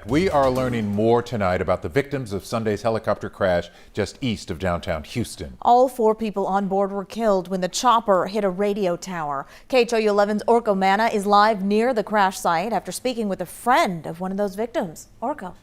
We are learning more tonight about the victims of Sunday's helicopter crash just east of downtown Houston. All 4 people on board were killed when the chopper hit a radio tower. KHOU 11's Orko Manna is live near the crash site after speaking with a friend of one of those victims. Orko.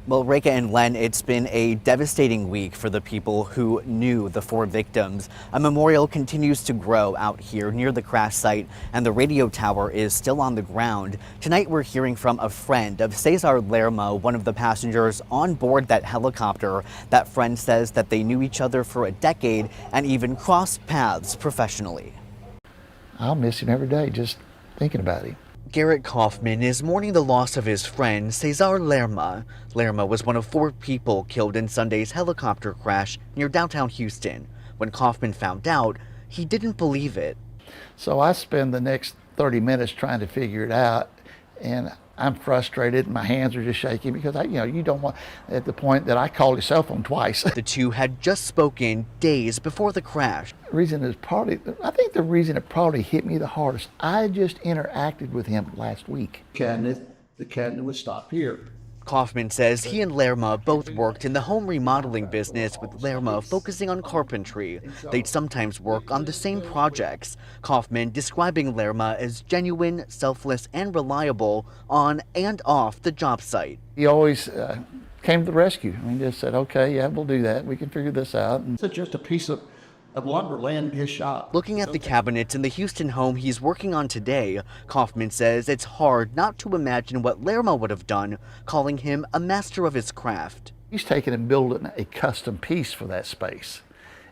Well, Reka and Len, it's been a devastating week for the people who knew the 4 victims. A memorial continues to grow out here near the crash site, and the radio tower is still on the ground. Tonight, we're hearing from a friend of Cesar Lerma, one of the passengers on board that helicopter. That friend says that they knew each other for a decade and even crossed paths professionally. I'll miss him every day just thinking about him. Garrett Kaufman is mourning the loss of his friend, Cesar Lerma. Lerma was one of 4 people killed in Sunday's helicopter crash near downtown Houston. When Kaufman found out, he didn't believe it. So I spend the next 30 minutes trying to figure it out, and I'm frustrated. My hands are just shaking because you don't want, at the point that I called his cell phone twice. The two had just spoken days before the crash. I think the reason it probably hit me the hardest, I just interacted with him last week. The cabinet would stop here. Kaufman says he and Lerma both worked in the home remodeling business, with Lerma focusing on carpentry. They'd sometimes work on the same projects. Kaufman describing Lerma as genuine, selfless, and reliable on and off the job site. He always came to the rescue. He just said, okay, yeah, we'll do that. We can figure this out. It's just a piece of lumber laying in his shop. Looking at the cabinets in the Houston home he's working on today, Kaufman says it's hard not to imagine what Lerma would have done, calling him a master of his craft. He's taken and building a custom piece for that space.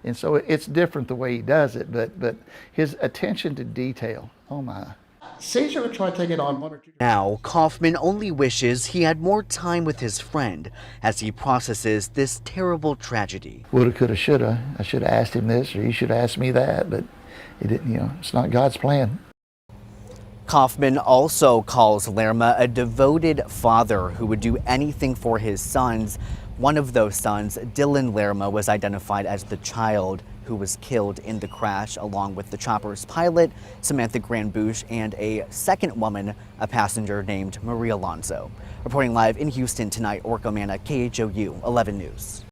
And so it's different the way he does it, but his attention to detail, oh my. Cesar would try to take it on 1 or 2. Now, Kaufman only wishes he had more time with his friend as he processes this terrible tragedy. Woulda, coulda, shoulda. I should have asked him this, or he should have asked me that, but he didn't, it's not God's plan. Kaufman also calls Lerma a devoted father who would do anything for his sons. One of those sons, Dylan Lerma, was identified as the child who was killed in the crash, along with the chopper's pilot, Samantha Granbush, and a second woman, a passenger named Maria Alonso. Reporting live in Houston tonight, Orko Manna, KHOU 11 News.